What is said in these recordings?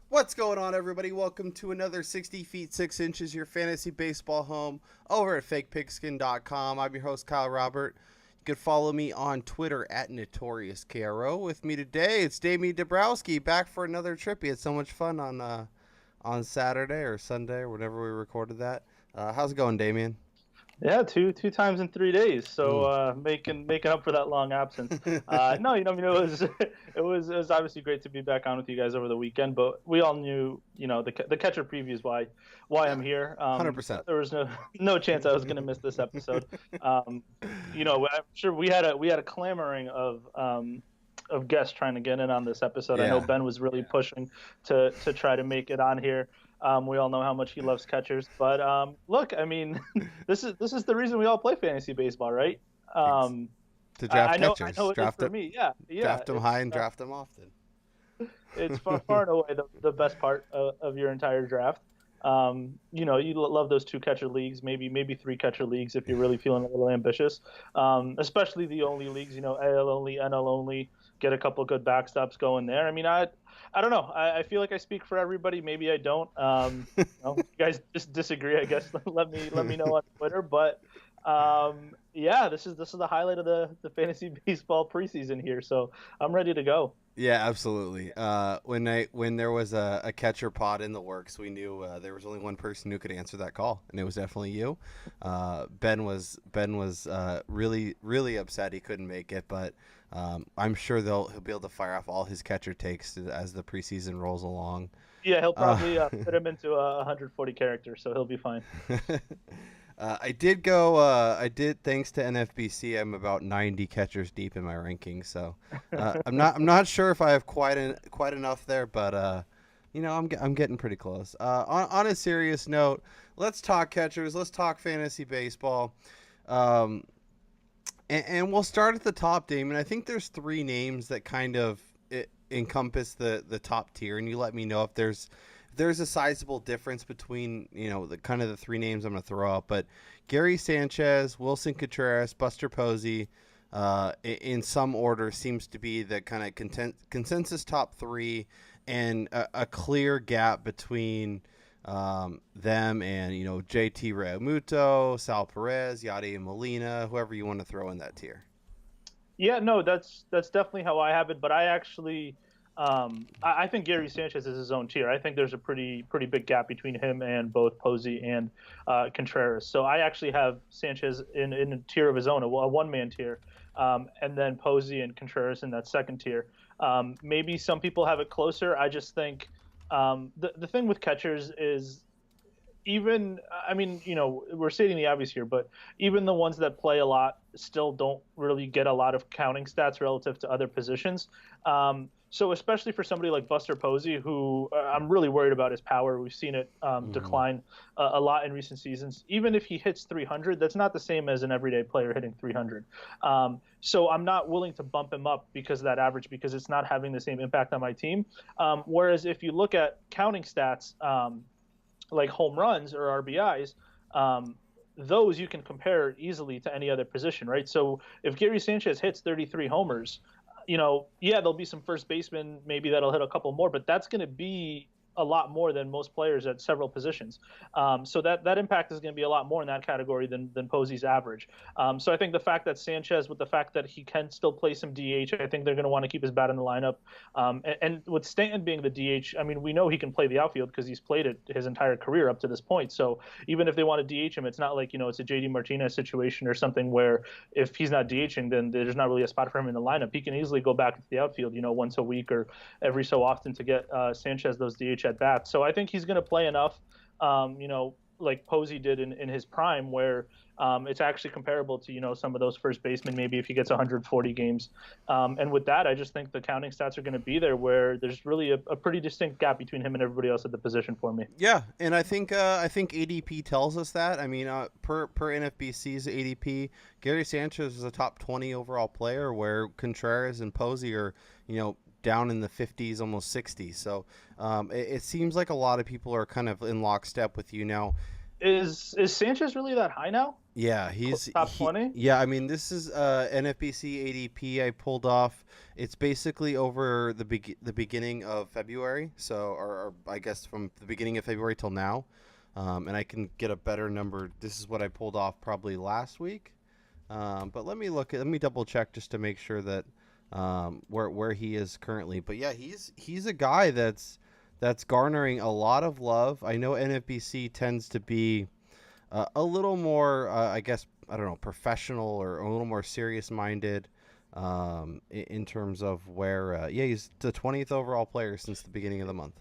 What's going on, everybody? Welcome to another 60 feet 6 inches, your fantasy baseball home over at fakepigskin.com. I'm your host, Kyle Robert. You can follow me on Twitter at NotoriousKRO. With me today, it's Damian Dabrowski back for another trip. He had so much fun on Saturday or Sunday or whenever we recorded that. How's it going, Damian? Yeah, two times in 3 days. So Mm. making up for that long absence. No, it was it was obviously great to be back on with you guys over the weekend. But we all knew, the catcher preview is why Yeah, I'm here. 100%. There was no chance I was going to miss this episode. I'm sure we had a clamoring of guests trying to get in on this episode. I know Yeah. Ben was really pushing to try to make it on here. We all know how much he loves catchers, but look, I mean, this is the reason we all play fantasy baseball, right? Um, To I, draft I know I catchers. know it is for me. Yeah, yeah. Draft them high and draft them often. It's far and away the best part of your entire draft. You love those two catcher leagues, maybe three catcher leagues if you're really feeling a little ambitious. Especially the only leagues, AL only, NL only. Get a couple good backstops going there. I mean, I don't know. I feel like I speak for everybody. Maybe I don't. If you guys just disagree, I guess let me know on Twitter. But yeah, this is the highlight of the fantasy baseball preseason here. So I'm ready to go. Yeah, absolutely. When there was a catcher pod in the works, we knew there was only one person who could answer that call, and it was definitely you. Ben was really upset he couldn't make it, but I'm sure he'll be able to fire off all his catcher takes as the preseason rolls along. Yeah, he'll Uh, probably fit him into a 140 characters, so he'll be fine. I did go. I did thanks to NFBC. I'm about 90 catchers deep in my rankings, so I'm not sure if I have quite enough there, but I'm getting pretty close. On a serious note, let's talk catchers. Let's talk fantasy baseball. Um, and we'll start at the top, Damon. I think there's three names that kind of encompass the top tier, and you let me know if there's a sizable difference between the kind of the three names I'm going to throw out. But Gary Sanchez, Willson Contreras, Buster Posey, in some order, seems to be the kind of consensus top three, and a clear gap between them and JT Realmuto, Sal Perez, Yadier Molina, whoever you want to throw in that tier. Yeah, no, that's definitely how I have it. But I actually, I think Gary Sanchez is his own tier. I think there's a pretty big gap between him and both Posey and Contreras. So I actually have Sanchez in a tier of his own, a one man tier, and then Posey and Contreras in that second tier. Maybe some people have it closer. I just think the thing with catchers is even I mean, we're stating the obvious here, but even the ones that play a lot still don't really get a lot of counting stats relative to other positions. So especially for somebody like Buster Posey, who I'm really worried about his power. We've seen it Mm-hmm. decline a lot in recent seasons. Even if he hits 300, that's not the same as an everyday player hitting 300. So I'm not willing to bump him up because of that average, because it's not having the same impact on my team. Whereas if you look at counting stats, like home runs or RBIs, those you can compare easily to any other position, right? So if Gary Sanchez hits 33 homers, yeah, there'll be some first basemen maybe that'll hit a couple more, but that's going to be a lot more than most players at several positions. So that impact is going to be a lot more in that category than Posey's average. So I think the fact that Sanchez, with the fact that he can still play some DH, I think they're going to want to keep his bat in the lineup. And with Stanton being the DH, I mean, we know he can play the outfield because he's played it his entire career up to this point. So even if they want to DH him, it's not like, it's a JD Martinez situation or something where if he's not DHing, then there's not really a spot for him in the lineup. He can easily go back to the outfield, once a week or every so often to get Sanchez those DH at bats. So I think he's going to play enough, like Posey did in his prime, where it's actually comparable to, some of those first basemen, maybe if he gets 140 games. And with that, I just think the counting stats are going to be there where there's really a pretty distinct gap between him and everybody else at the position for me. Yeah, and I think ADP tells us that. I mean, per NFBC's ADP, Gary Sanchez is a top 20 overall player, where Contreras and Posey are down in the 50s, almost 60s. So it seems like a lot of people are kind of in lockstep with you now. Is Sanchez really that high now? Yeah, Top 20? yeah, I mean this is NFBC ADP I pulled off. It's basically over the beginning of February, so or I guess from the beginning of February till now. And I can get a better number. This is what I pulled off probably last week. But let me double check just to make sure that where he is currently. But yeah, he's a guy that's garnering a lot of love. I know NFBC tends to be a little more, I guess, I don't know, professional or a little more serious minded in terms of where, yeah, he's the 20th overall player since the beginning of the month.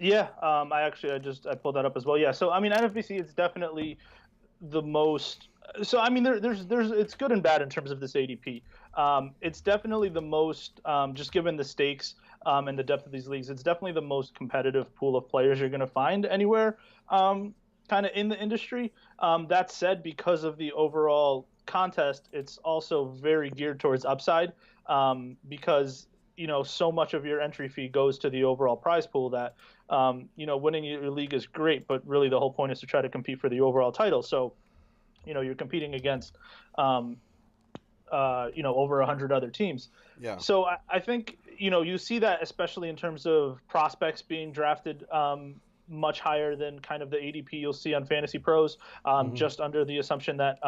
Yeah, I pulled that up as well. Yeah, so I mean NFBC is definitely the most. So I mean there's it's good and bad in terms of this ADP. It's definitely the most just given the stakes and the depth of these leagues. It's definitely the most competitive pool of players you're going to find anywhere, kind of in the industry. That said, because of the overall contest, it's also very geared towards upside because so much of your entry fee goes to the overall prize pool that winning your league is great, but really the whole point is to try to compete for the overall title. So you're competing against over 100 other teams. Yeah. So I think you see that especially in terms of prospects being drafted much higher than kind of the ADP you'll see on Fantasy Pros, just under the assumption that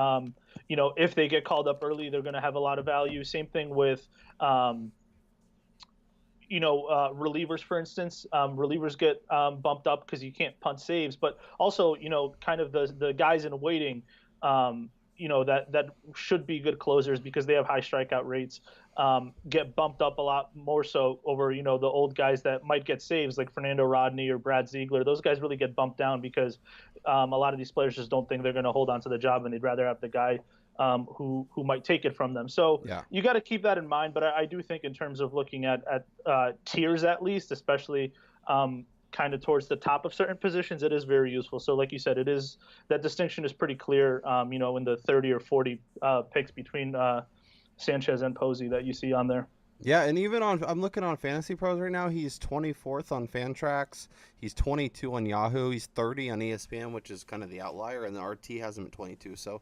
if they get called up early, they're going to have a lot of value. Same thing with relievers, for instance. Relievers get bumped up because you can't punt saves, but also kind of the guys in waiting. That should be good closers because they have high strikeout rates, get bumped up a lot more so over, the old guys that might get saves like Fernando Rodney or Brad Ziegler. Those guys really get bumped down because a lot of these players just don't think they're going to hold on to the job and they'd rather have the guy who might take it from them. So Yeah. you got to keep that in mind. But I do think in terms of looking at tiers, at least, especially kind of towards the top of certain positions, it is very useful. So like you said, that distinction is pretty clear, in the 30 or 40 picks between Sanchez and Posey that you see on there. Yeah, and even I'm looking on Fantasy Pros right now. He's 24th on Fantrax. He's 22 on Yahoo. He's 30 on ESPN, which is kind of the outlier, and the RT has him at 22. So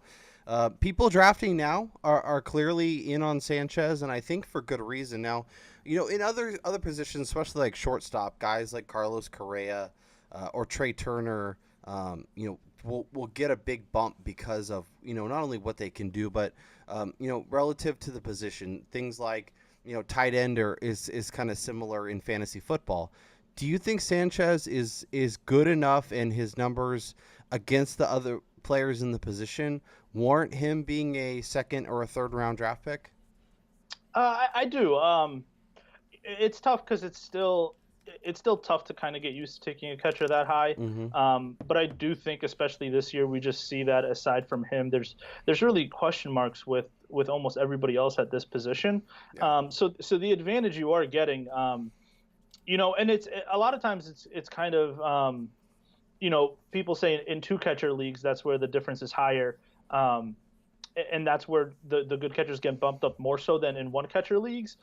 people drafting now are clearly in on Sanchez, and I think for good reason. Now, in other positions, especially like shortstop, guys like Carlos Correa or Trey Turner, will get a big bump because of not only what they can do, but relative to the position, things like tight end is kind of similar in fantasy football. Do you think Sanchez is good enough and his numbers against the other players in the position warrant him being a second or a third round draft pick? I do. It's tough because it's still tough to kind of get used to taking a catcher that high. Mm-hmm. But I do think, especially this year, we just see that aside from him, there's really question marks with almost everybody else at this position. Yeah. So the advantage you are getting, and it's a lot of times it's kind of, people say in two catcher leagues, that's where the difference is higher. And that's where the good catchers get bumped up more so than in one catcher leagues,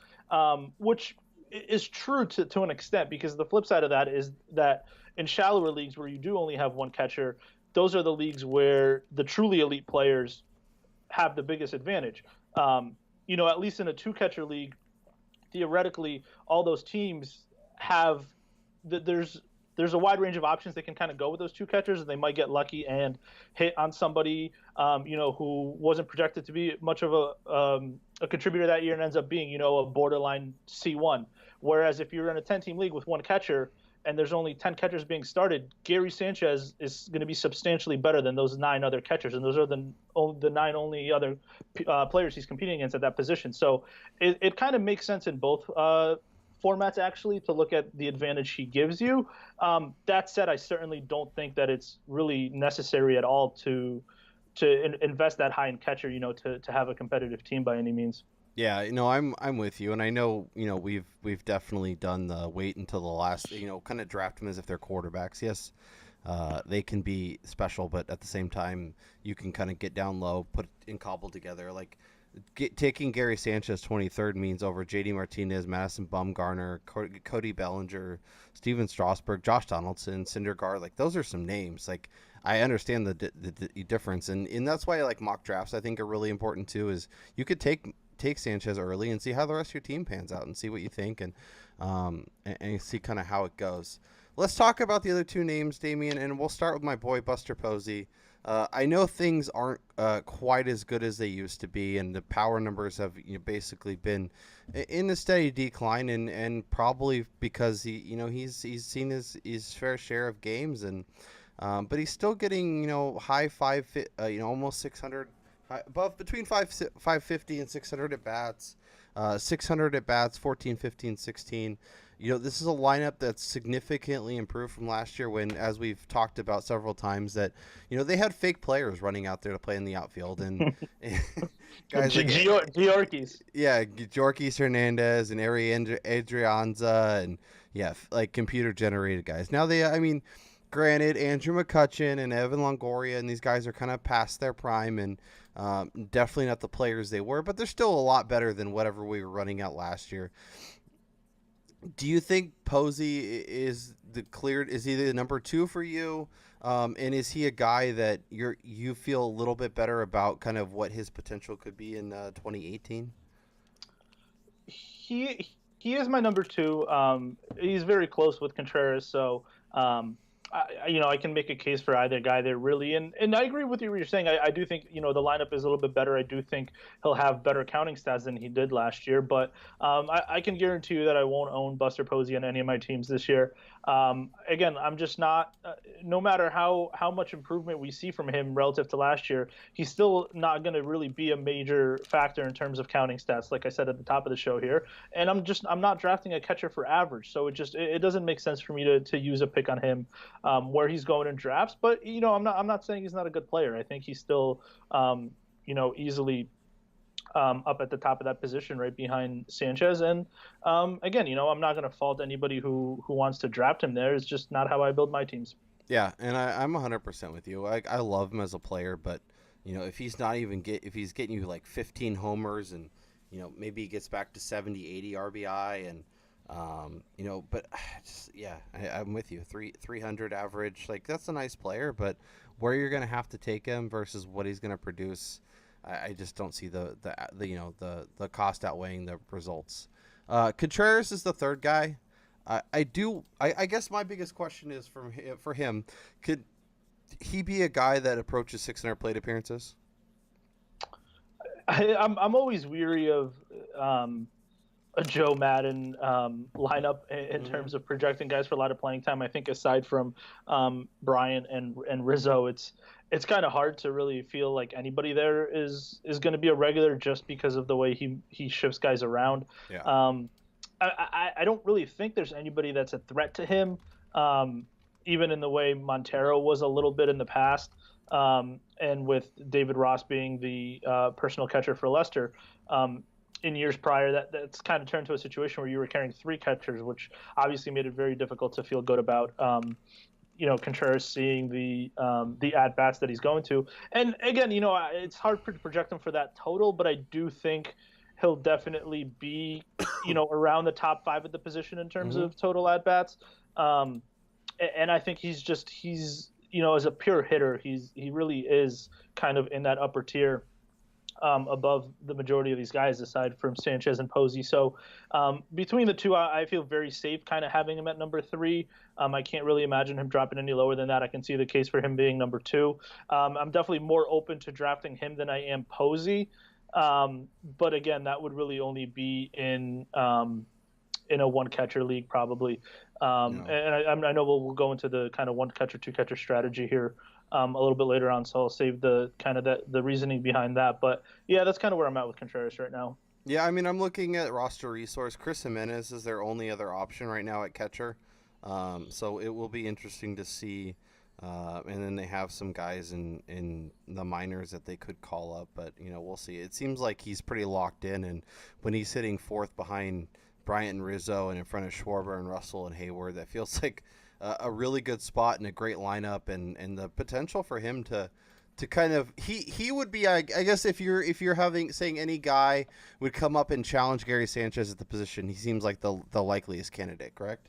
which is true to an extent, because the flip side of that is that in shallower leagues where you do only have one catcher, those are the leagues where the truly elite players have the biggest advantage. At least in a two catcher league, theoretically, all those teams have there's a wide range of options they can kind of go with those two catchers, and they might get lucky and hit on somebody, who wasn't projected to be much of a contributor that year and ends up being, a borderline C1. Whereas if you're in a 10-team league with one catcher and there's only 10 catchers being started, Gary Sanchez is going to be substantially better than those 9 other catchers, and those are the 9 only other players he's competing against at that position. So it kind of makes sense in both formats, actually, to look at the advantage he gives you. That said, I certainly don't think that it's really necessary at all to invest that high in catcher, to have a competitive team by any means. Yeah, I'm with you, and I know, we've definitely done the wait until the last, kind of draft them as if they're quarterbacks. Yes, they can be special, but at the same time, you can kind of get down low, put in cobble together. Like taking Gary Sanchez 23rd means over JD Martinez, Madison Bumgarner, Cody Bellinger, Steven Strasburg, Josh Donaldson, Syndergaard. Like, those are some names. Like, I understand the difference, and that's why like mock drafts I think are really important too. Is you could take Sanchez early and see how the rest of your team pans out and see what you think, and see kind of how it goes. Let's talk about the other two names, Damian, and we'll start with my boy Buster Posey. I know things aren't quite as good as they used to be, and the power numbers have basically been in a steady decline, and probably because he's seen his fair share of games, and but he's still getting high almost 600, above between 550 and 600 at bats, 600 at bats, 14, 15, 16. This is a lineup that's significantly improved from last year when, as we've talked about several times, that, they had fake players running out there to play in the outfield. And guys like Georgis. Yeah, Jorkis Hernandez and Adrianza and, like computer-generated guys. Now granted, Andrew McCutchen and Evan Longoria and these guys are kind of past their prime and definitely not the players they were, but they're still a lot better than whatever we were running out last year. Do you think Posey is is he the number 2 for you? And is he a guy that you feel a little bit better about kind of what his potential could be in 2018? He is my number 2. He's very close with Contreras, so I can make a case for either guy there, really. And I agree with you what you're saying. I do think, the lineup is a little bit better. I do think he'll have better counting stats than he did last year. But I can guarantee you that I won't own Buster Posey on any of my teams this year. Again, I'm just not, no matter how much improvement we see from him relative to last year, he's still not going to really be a major factor in terms of counting stats, like I said at the top of the show here. And I'm not drafting a catcher for average. So it doesn't make sense for me to use a pick on him where he's going in drafts. But, I'm not saying he's not a good player. I think he's still, easily up at the top of that position right behind Sanchez. And again, I'm not going to fault anybody who wants to draft him there. It's just not how I build my teams. Yeah, and I'm 100% with you. I love him as a player, but if he's not even if he's getting you like 15 homers and maybe he gets back to 70, 80 RBI and but I'm with you. 300 average, like that's a nice player, but where you're going to have to take him versus what he's going to produce, I just don't see the cost outweighing the results. Contreras is the third guy. I guess my biggest question is for him, could he be a guy that approaches 600 plate appearances? I'm always weary of a Joe Madden lineup in terms of projecting guys for a lot of playing time. I think aside from Bryant and Rizzo, it's kind of hard to really feel like anybody there is going to be a regular just because of the way he shifts guys around. Yeah. I don't really think there's anybody that's a threat to him, even in the way Montero was a little bit in the past, and with David Ross being the personal catcher for Lester. In years prior, that's kind of turned to a situation where you were carrying 3 catchers, which obviously made it very difficult to feel good about, Contreras seeing the at-bats that he's going to. And again, it's hard to project him for that total, but I do think he'll definitely be, around the top 5 at the position in terms of total at-bats. And I think he's as a pure hitter, he really is kind of in that upper tier. Above the majority of these guys, aside from Sanchez and Posey. So between the two, I feel very safe kind of having him at number 3. I can't really imagine him dropping any lower than that. I can see the case for him being number 2. I'm definitely more open to drafting him than I am Posey. But again, that would really only be in a one-catcher league probably. And I know we'll go into the kind of one-catcher, two-catcher strategy here a little bit later on, so I'll save the kind of the reasoning behind that. But yeah, that's kind of where I'm at with Contreras right now. Yeah, I'm looking at roster resource. Chris Jimenez is their only other option right now at catcher, so it will be interesting to see. And then they have some guys in the minors that they could call up, but we'll see. It seems like he's pretty locked in, and when he's hitting 4th behind Bryant and Rizzo and in front of Schwarber and Russell and Hayward, that feels like a really good spot and a great lineup, and the potential for him to to kind of he would be I guess if you're having saying any guy would come up and challenge Gary Sanchez at the position, he seems like the likeliest candidate, correct?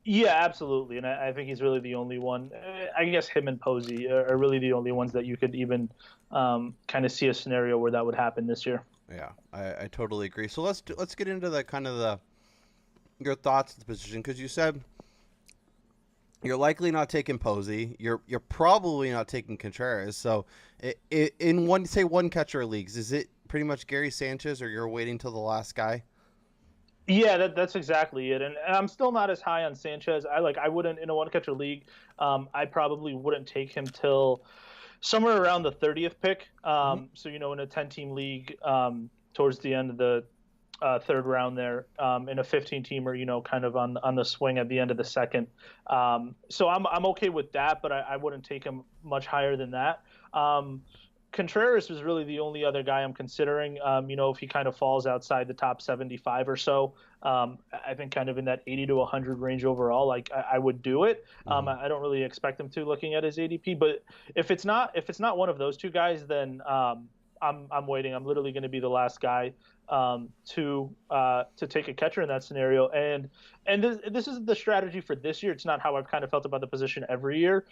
Yeah, absolutely, and I think he's really the only one. I guess him and Posey are really the only ones that you could even kind of see a scenario where that would happen this year. Yeah, I totally agree. So let's get into the kind of the your thoughts at the position, because you said you're likely not taking Posey. You're probably not taking Contreras. So in one catcher leagues, is it pretty much Gary Sanchez, or you're waiting till the last guy? Yeah, that's exactly it, and I'm still not as high on Sanchez. I wouldn't in a one catcher league. I probably wouldn't take him till somewhere around the 30th pick. Mm-hmm. So in a 10-team league, towards the end of the third round there, in a 15-teamer, kind of on the swing at the end of the second. So I'm okay with that, but I wouldn't take him much higher than that. Contreras was really the only other guy I'm considering. If he kind of falls outside the top 75 or so, I think kind of in that 80 to 100 range overall, like I would do it. Mm-hmm. I don't really expect him to, looking at his ADP, but if it's not one of those two guys, then I'm waiting. I'm literally going to be the last guy to take a catcher in that scenario. And this is the strategy for this year. It's not how I've kind of felt about the position every year.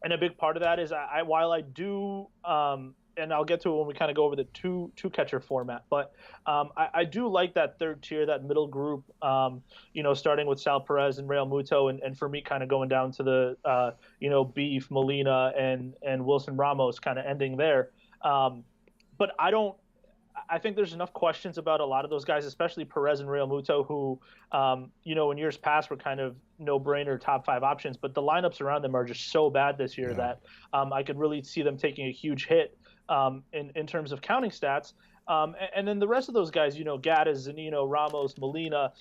And a big part of that is while I do, and I'll get to it when we kind of go over the two catcher format, but I do like that third tier, that middle group, starting with Sal Perez and Real Muto, and for me kind of going down to the, Beef, Molina, and Willson Ramos kind of ending there. But I think there's enough questions about a lot of those guys, especially Perez and Real Muto, who, in years past were kind of no-brainer top 5 options, but the lineups around them are just so bad this year that I could really see them taking a huge hit in terms of counting stats. And then the rest of those guys, Gaddis, Zunino, Ramos, Molina,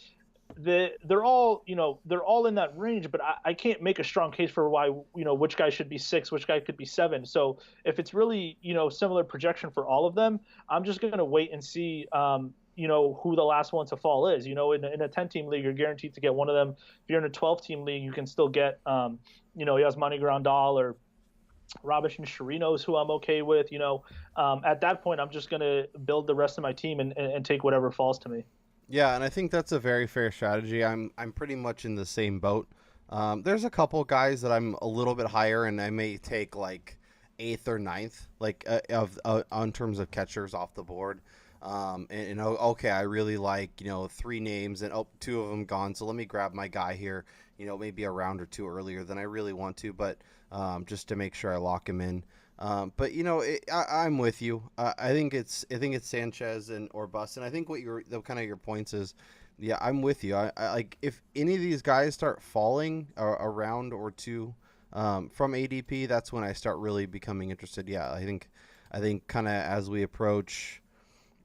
they're all in that range, but I can't make a strong case for why which guy should be 6, which guy could be 7. So if it's really similar projection for all of them, I'm just going to wait and see who the last one to fall is. In a 10-team league, you're guaranteed to get one of them. If you're in a 12-team league, you can still get Yasmani Grandal or Robinson Chirinos, who I'm okay with. At that point, I'm just going to build the rest of my team and take whatever falls to me. Yeah, and I think that's a very fair strategy. I'm pretty much in the same boat. There's a couple guys that I'm a little bit higher, and I may take like 8th or 9th, like on terms of catchers off the board. Okay, I really like 3 names, and 2 of them gone. So let me grab my guy here. Maybe a round or 2 earlier than I really want to, but just to make sure I lock him in. But I'm with you. I think it's Sanchez or bust, and I think what your points is. Yeah, I'm with you. I like if any of these guys start falling a round or 2 from ADP, that's when I start really becoming interested. Yeah, I think kind of as we approach,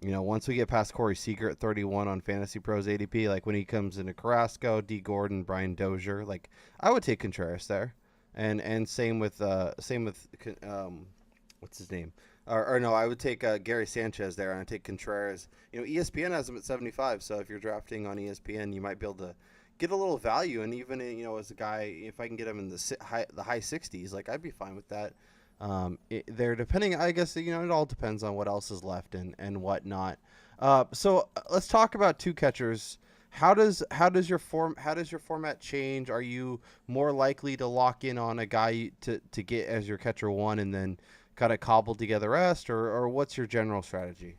once we get past Corey Seager at 31 on Fantasy Pros ADP, like when he comes into Carrasco, D Gordon, Brian Dozier, like I would take Contreras there. And same with what's his name? Or no, I would take Gary Sanchez there, and I take Contreras. ESPN has him at 75, so if you're drafting on ESPN, you might be able to get a little value. And even as a guy, if I can get him in the high 60s, like I'd be fine with that. They're depending, I guess it all depends on what else is left and whatnot. So let's talk about 2 catchers. How does your format change? Are you more likely to lock in on a guy to get as your catcher 1 and then kind of cobble together rest, or what's your general strategy?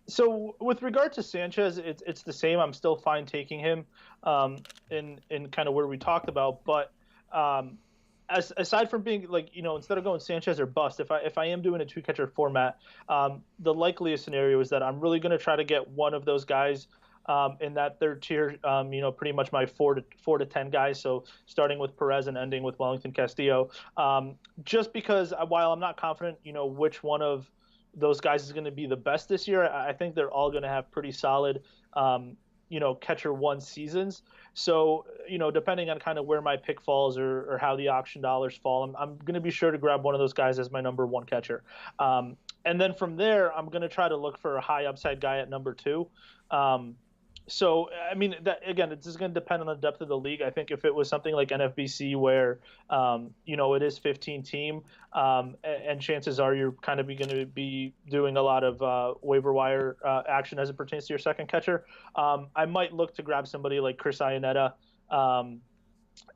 So with regard to Sanchez, it's the same. I'm still fine taking him in kind of where we talked about, but aside from being like instead of going Sanchez or bust, if I am doing a 2 catcher format, the likeliest scenario is that I'm really going to try to get one of those guys in that third tier, pretty much my 4 to 10 guys. So starting with Perez and ending with Wellington Castillo, just because while I'm not confident, which one of those guys is going to be the best this year, I think they're all going to have pretty solid, catcher 1 seasons. So, depending on kind of where my pick falls or how the auction dollars fall, I'm going to be sure to grab one of those guys as my number 1 catcher. And then from there, I'm going to try to look for a high upside guy at number 2. So, I mean, that again, it's just going to depend on the depth of the league. I think if it was something like NFBC where, it is 15 team, and chances are you're kind of going to be doing a lot of waiver wire action as it pertains to your second catcher. I might look to grab somebody like Chris Iannetta, um,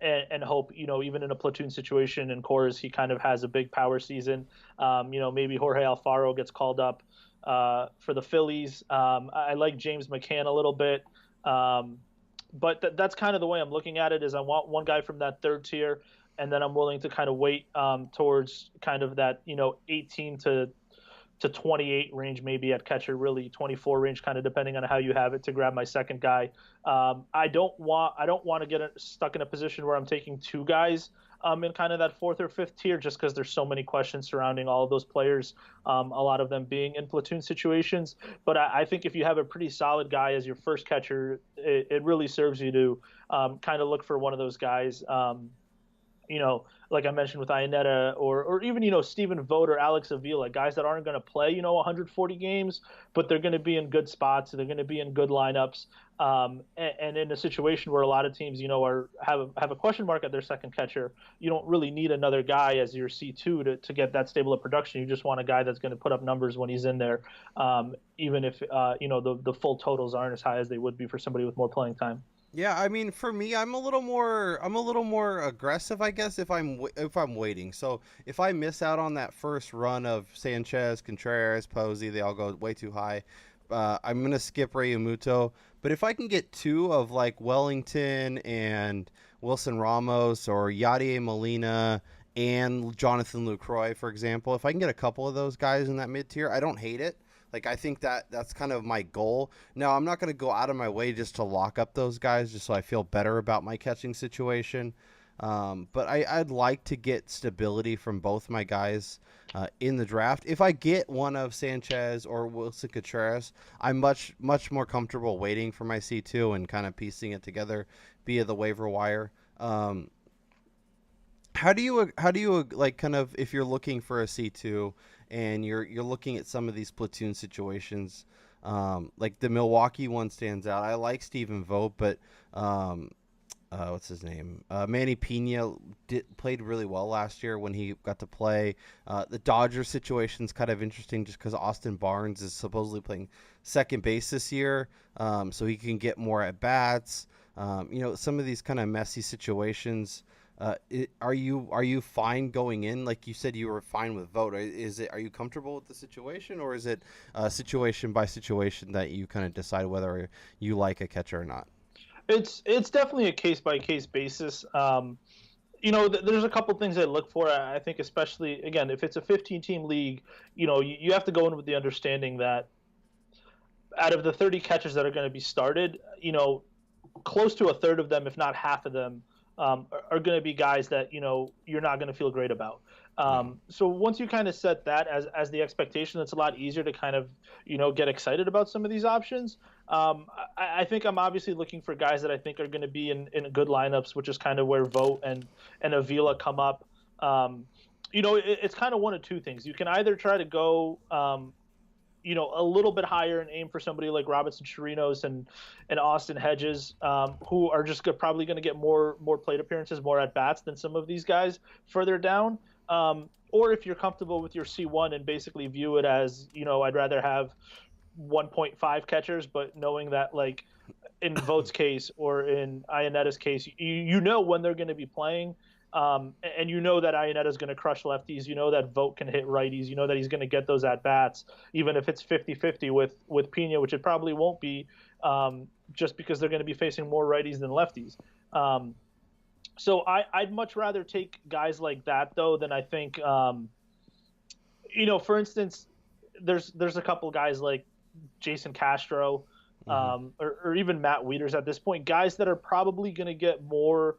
and hope, even in a platoon situation in cores, he kind of has a big power season. Maybe Jorge Alfaro gets called up for the Phillies. I like James McCann a little bit. But that's kind of the way I'm looking at it is I want one guy from that third tier, and then I'm willing to kind of wait towards kind of that, 18 to 28 range, maybe at catcher, really 24 range, kind of depending on how you have it, to grab my second guy. I don't want to get stuck in a position where I'm taking two guys in kind of that fourth or fifth tier, just because there's so many questions surrounding all of those players, a lot of them being in platoon situations. But I think if you have a pretty solid guy as your first catcher, it really serves you to kind of look for one of those guys. Like I mentioned with Iannetta, or even, Stephen Vogt or Alex Avila, guys that aren't going to play, 140 games, but they're going to be in good spots. They're going to be in good lineups. And in a situation where a lot of teams, have a question mark at their second catcher, you don't really need another guy as your C2 to get that stable of production. You just want a guy that's going to put up numbers when he's in there, even if, the full totals aren't as high as they would be for somebody with more playing time. Yeah, I mean, for me, I'm a little more aggressive, I guess, if I'm waiting. So if I miss out on that first run of Sanchez, Contreras, Posey, they all go way too high. I'm gonna skip Realmuto. But if I can get two of like Wellington and Wilson Ramos, or Yadier Molina and Jonathan Lucroy, for example, if I can get a couple of those guys in that mid tier, I don't hate it. Like, I think that's kind of my goal. Now, I'm not going to go out of my way just to lock up those guys just so I feel better about my catching situation. But I'd like to get stability from both my guys in the draft. If I get one of Sanchez or Willson Contreras, I'm much more comfortable waiting for my C2 and kind of piecing it together via the waiver wire. How do you like, kind of, if you're looking for a C2 and you're looking at some of these platoon situations, like the Milwaukee one stands out. I like Stephen Vogt, but what's his name? Manny Pena played really well last year when he got to play. The Dodgers situation's kind of interesting just because Austin Barnes is supposedly playing second base this year, so he can get more at bats. Some of these kind of messy situations. Are you fine going in? Like you said, you were fine with Vogt. Are you comfortable with the situation, or is it situation by situation that you kind of decide whether you like a catcher or not? It's definitely a case by case basis. There's a couple things I look for. I think, especially again, if it's a 15 team league, you have to go in with the understanding that out of the 30 catchers that are going to be started, close to a third of them, if not half of them, are going to be guys that you're not going to feel great about. Yeah. So once you kind of set that as the expectation, it's a lot easier to kind of get excited about some of these options. I think I'm obviously looking for guys that I think are going to be in good lineups, which is kind of where Vogt and Avila come up. It's kind of one of two things. You can either try to go a little bit higher and aim for somebody like Robinson Chirinos and Austin Hedges, who are just probably going to get more plate appearances, more at bats than some of these guys further down. Or if you're comfortable with your C1 and basically view it as, I'd rather have 1.5 catchers, but knowing that, like in Vogt's case or in Iannetta's case, you know when they're going to be playing. And that Iannetta is going to crush lefties. That Vogt can hit righties. That he's going to get those at bats, even if it's 50-50 with Pena, which it probably won't be, just because they're going to be facing more righties than lefties. So I'd much rather take guys like that though than I think. For instance, there's a couple guys like Jason Castro, or even Matt Wieters at this point, guys that are probably going to get more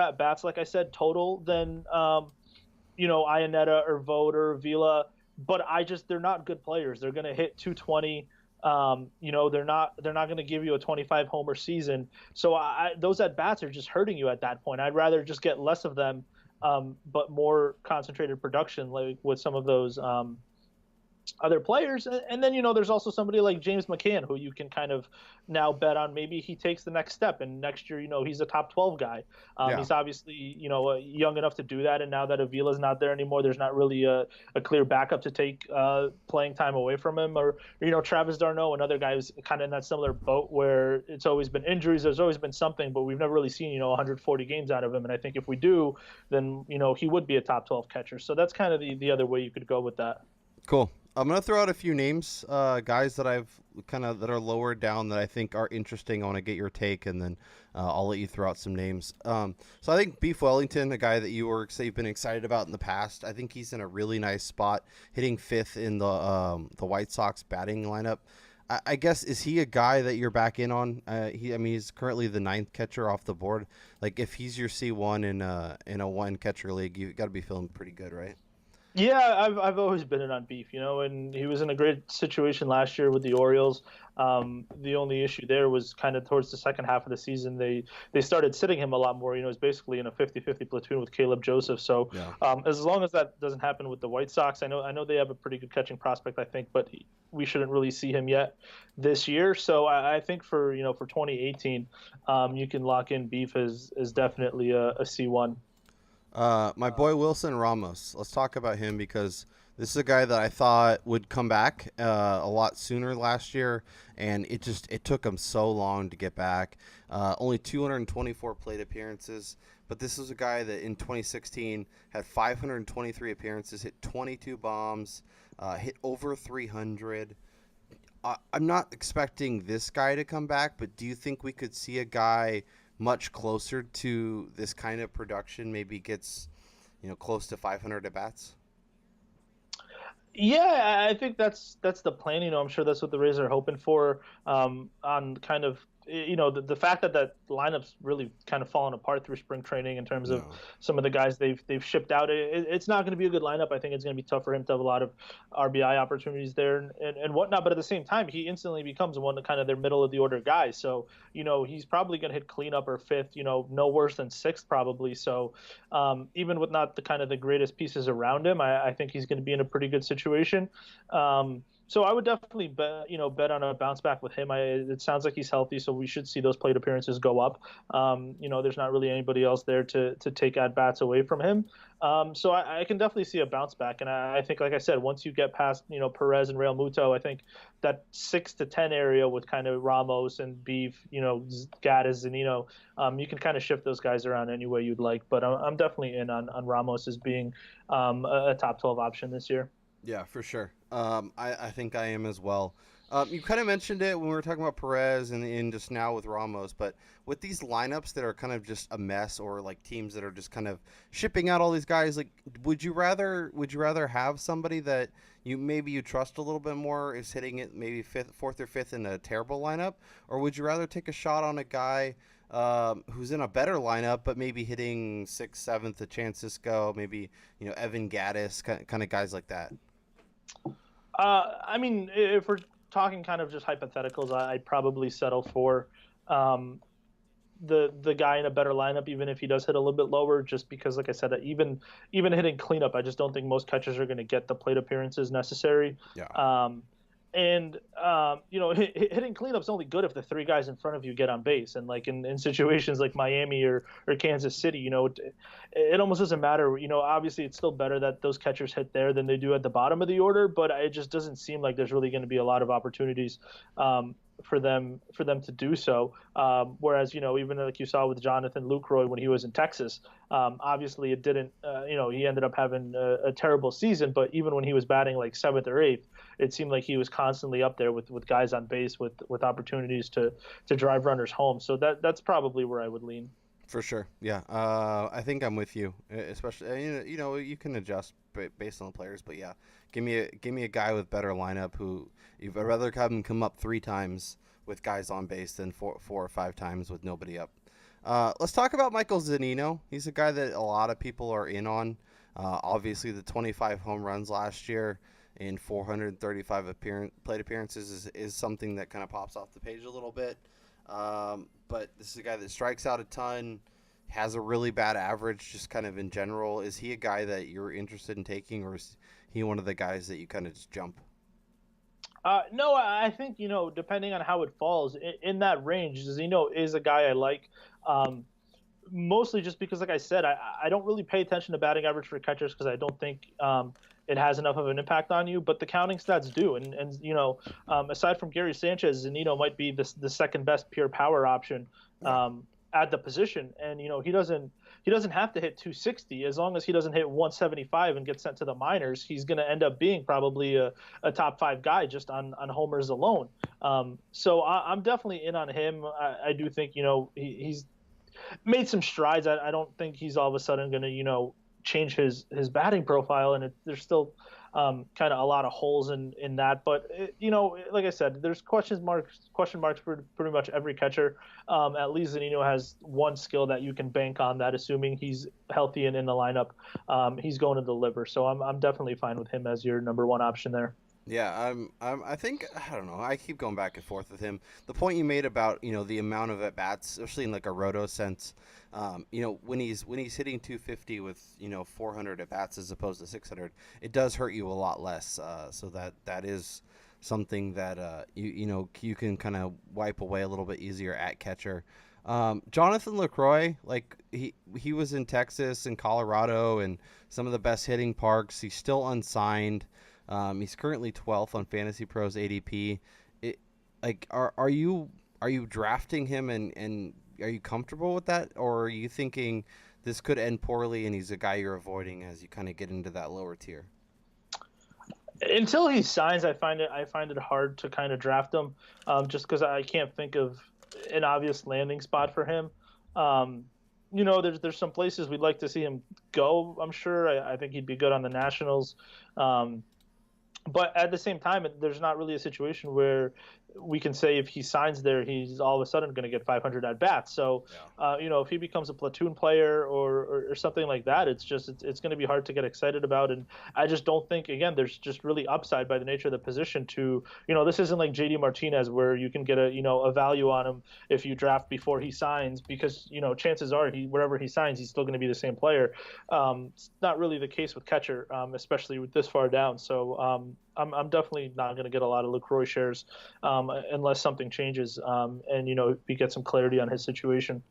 at bats, like I said, total than Iannetta or Vogt or Avila, but they're not good players. They're going to hit 220. They're not going to give you a 25 homer season. So those at bats are just hurting you at that point. I'd rather just get less of them, but more concentrated production, like with some of those other players. And then, there's also somebody like James McCann, who you can kind of now bet on maybe he takes the next step. And next year, he's a top 12 guy. Yeah. He's obviously, young enough to do that. And now that Avila's not there anymore, there's not really a clear backup to take playing time away from him. Or, Travis Darno, another guy who's kind of in that similar boat where it's always been injuries. There's always been something, but we've never really seen, 140 games out of him. And I think if we do, then, he would be a top 12 catcher. So that's kind of the other way you could go with that. Cool. I'm gonna throw out a few names, guys that that are lower down that I think are interesting. I want to get your take, and then I'll let you throw out some names. So I think Beef Wellington, a guy that you've been excited about in the past, I think he's in a really nice spot, hitting fifth in the White Sox batting lineup. I guess, is he a guy that you're back in on? He's currently the 9th catcher off the board. Like, if he's your C1 in a one catcher league, you got to be feeling pretty good, right? Yeah, I've always been in on Beef, and he was in a great situation last year with the Orioles. The only issue there was kind of towards the second half of the season, they started sitting him a lot more. He's basically in a 50-50 platoon with Caleb Joseph. So Yeah. As long as that doesn't happen with the White Sox, I know they have a pretty good catching prospect, I think, but we shouldn't really see him yet this year. So I think for 2018, you can lock in Beef as definitely a C1. My boy Wilson Ramos. Let's talk about him because this is a guy that I thought would come back a lot sooner last year, and it took him so long to get back. Only 224 plate appearances, but this was a guy that in 2016 had 523 appearances, hit 22 bombs, hit over 300. I'm not expecting this guy to come back, but do you think we could see a guy much closer to this kind of production, maybe gets, close to 500 at bats? Yeah, I think that's the plan. I'm sure that's what the Rays are hoping for. On kind of the fact that lineup's really kind of fallen apart through spring training in terms of some of the guys they've shipped out. It's not going to be a good lineup. I think it's going to be tough for him to have a lot of RBI opportunities there and whatnot. But at the same time, he instantly becomes one of kind of their middle of the order guys. So he's probably going to hit cleanup or fifth. No worse than sixth probably. So even with not the kind of the greatest pieces around him, I think he's going to be in a pretty good situation. So I would definitely bet on a bounce back with him. It sounds like he's healthy, so we should see those plate appearances go up. There's not really anybody else there to take at bats away from him. So I can definitely see a bounce back, and I think, like I said, once you get past Perez and Real Muto, I think that 6 to 10 area with kind of Ramos and Beef, Gaddis, Zunino, you can kind of shift those guys around any way you'd like. But I'm definitely in on Ramos as being a top 12 option this year. Yeah, for sure. I think I am as well. You kind of mentioned it when we were talking about Perez and just now with Ramos, but with these lineups that are kind of just a mess, or like teams that are just kind of shipping out all these guys, like would you rather have somebody that you trust a little bit more is hitting it maybe fourth or fifth in a terrible lineup, or would you rather take a shot on a guy who's in a better lineup, but maybe hitting sixth, seventh, a chance Cisco, maybe Evan Gaddis, kind of guys like that? If we're talking kind of just hypotheticals, I'd probably settle for the guy in a better lineup, even if he does hit a little bit lower, just because, like I said, even hitting cleanup, I just don't think most catchers are going to get the plate appearances necessary. Yeah. Hitting cleanup's only good if the 3 guys in front of you get on base. And like in situations like Miami or Kansas City, it almost doesn't matter. Obviously it's still better that those catchers hit there than they do at the bottom of the order, but it just doesn't seem like there's really going to be a lot of opportunities for them to do so. Whereas, even like you saw with Jonathan Lucroy when he was in Texas, obviously it didn't, he ended up having a terrible season, but even when he was batting like 7th or 8th, it seemed like he was constantly up there with guys on base with opportunities to drive runners home. So that's probably where I would lean. For sure. Yeah. I think I'm with you, especially, you can adjust based on the players, but yeah, give me a guy with better lineup who you'd rather have him come up 3 times with guys on base than 4 or 5 times with nobody up. Let's talk about Michael Zunino. He's a guy that a lot of people are in on. Obviously the 25 home runs last year in 435 plate appearances is something that kind of pops off the page a little bit. But this is a guy that strikes out a ton, has a really bad average just kind of in general. Is he a guy that you're interested in taking, or is he one of the guys that you kind of just jump? No, I think, depending on how it falls in that range, Zunino is a guy I like. Um, Mostly just because, like I said, I don't really pay attention to batting average for catchers because I don't think it has enough of an impact on you. But the counting stats do, and aside from Gary Sanchez, Zunino might be the second best pure power option Yeah. at the position, and he doesn't have to hit 260 as long as he doesn't hit 175 and get sent to the minors. He's going to end up being probably a top five guy just on homers alone. So I'm definitely in on him. I do think he's made some strides. I don't think he's all of a sudden going to, change his batting profile, and there's still kind of a lot of holes in that. But like I said, there's question marks for pretty much every catcher. At least Zunino has one skill that you can bank on. That assuming he's healthy and in the lineup, he's going to deliver. So I'm definitely fine with him as your number one option there. Yeah, I think I don't know. I keep going back and forth with him. The point you made about the amount of at bats, especially in like a roto sense, when he's hitting 250 with 400 at bats as opposed to 600, it does hurt you a lot less. So that is something that you can kind of wipe away a little bit easier at catcher. Jonathan Lucroy, like he was in Texas and Colorado and some of the best hitting parks. He's still unsigned. He's currently 12th on Fantasy Pros ADP. Like, are you drafting him and are you comfortable with that, or are you thinking this could end poorly and he's a guy you're avoiding as you kind of get into that lower tier? Until he signs, I find it hard to kind of draft him, just because I can't think of an obvious landing spot for him. There's some places we'd like to see him go. I'm sure. I think he'd be good on the Nationals. But at the same time, there's not really a situation where we can say if he signs there, he's all of a sudden going to get 500 at bats. So, Yeah. if he becomes a platoon player or something like that, it's going to be hard to get excited about. And I just don't think, again, there's just really upside by the nature of the position to, this isn't like JD Martinez where you can get a value on him if you draft before he signs because, chances are wherever he signs, he's still going to be the same player. It's not really the case with catcher, especially with this far down. So, I'm definitely not going to get a lot of Lucroy shares unless something changes and we get some clarity on his situation.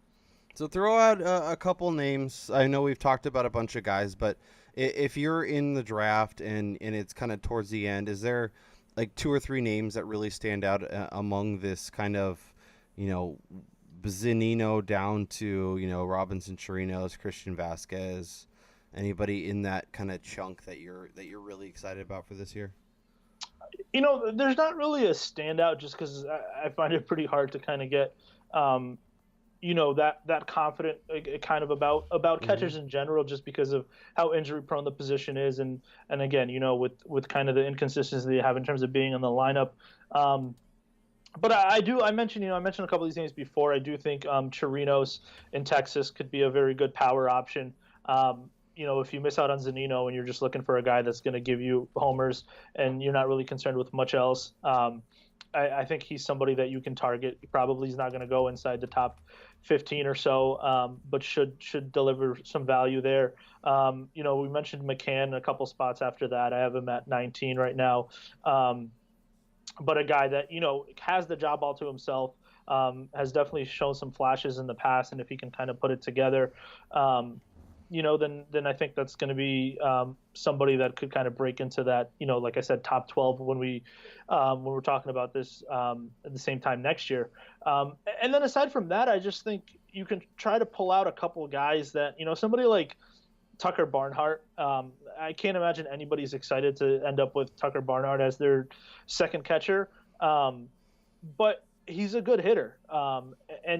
So throw out a couple names. I know we've talked about a bunch of guys, but if you're in the draft and it's kind of towards the end, is there like two or three names that really stand out among this kind of, you know, Zunino down to, Robinson Chirinos, Christian Vasquez, anybody in that kind of chunk that you're really excited about for this year? There's not really a standout just because I find it pretty hard to kind of get that confident kind of about Hmm. catchers in general, just because of how injury prone the position is, and again, with kind of the inconsistency they have in terms of being in the lineup. But I mentioned a couple of these names before. I do think Chirinos in Texas could be a very good power option. If you miss out on Zunino and you're just looking for a guy that's going to give you homers and you're not really concerned with much else, I think he's somebody that you can target. Probably he's not going to go inside the top 15 or so, but should deliver some value there. We mentioned McCann a couple spots after that. I have him at 19 right now. But a guy that has the job all to himself, has definitely shown some flashes in the past, and if he can kind of put it together, then I think that's going to be somebody that could kind of break into that, like I said, top 12 when we're talking about this at the same time next year. And then aside from that, I just think you can try to pull out a couple of guys that somebody like Tucker Barnhart. I can't imagine anybody's excited to end up with Tucker Barnhart as their second catcher, but he's a good hitter. And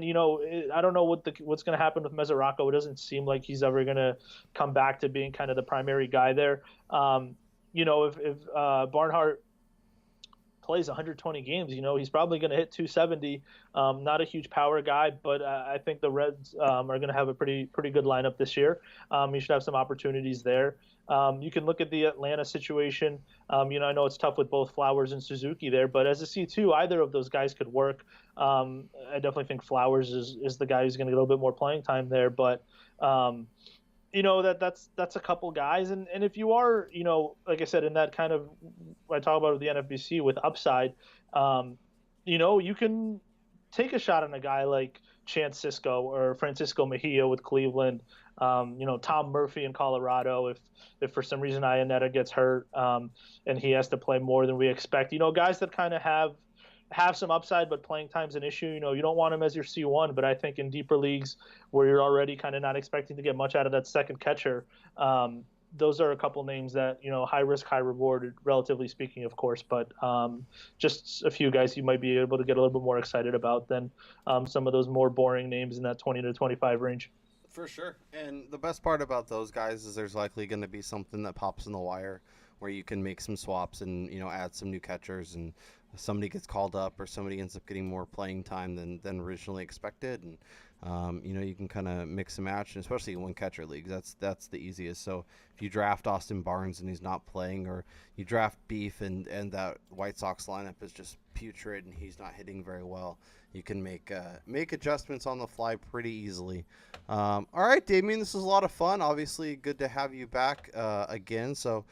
I don't know what's going to happen with Mesoraco. It doesn't seem like he's ever going to come back to being kind of the primary guy there. If Barnhart plays 120 games, he's probably going to hit 270. Not a huge power guy, but I think the Reds are going to have a pretty good lineup this year. You should have some opportunities there. You can look at the Atlanta situation. I know it's tough with both Flowers and Suzuki there, but as a C2, either of those guys could work. I definitely think Flowers is the guy who's going to get a little bit more playing time there, but that's a couple guys, and if you are, like I said, in that kind of, I talk about the NFBC with upside, um, you can take a shot on a guy like Chance Cisco or Francisco Mejia with Cleveland, Tom Murphy in Colorado if for some reason Ionetta gets hurt, and he has to play more than we expect. Guys that kind of have some upside, but playing time's an issue. You don't want him as your C1, but I think in deeper leagues where you're already kind of not expecting to get much out of that second catcher, those are a couple names that, high risk, high reward, relatively speaking, of course, but just a few guys you might be able to get a little bit more excited about than some of those more boring names in that 20 to 25 range. For sure. And the best part about those guys is there's likely going to be something that pops in the wire where you can make some swaps and, add some new catchers, and somebody gets called up or somebody ends up getting more playing time than originally expected. And, you can kind of mix and match, and especially in one catcher league. That's the easiest. So if you draft Austin Barnes and he's not playing, or you draft Beef and that White Sox lineup is just putrid and he's not hitting very well, you can make adjustments on the fly pretty easily. All right, Damian, this was a lot of fun. Obviously, good to have you back again. So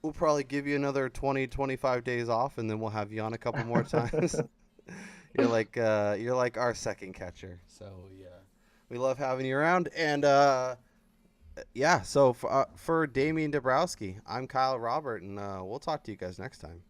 we'll probably give you another 20, 25 days off, and then we'll have you on a couple more times. You're like our second catcher. So we love having you around. And yeah, so for Damian Dabrowski, I'm Kyle Robert, and we'll talk to you guys next time.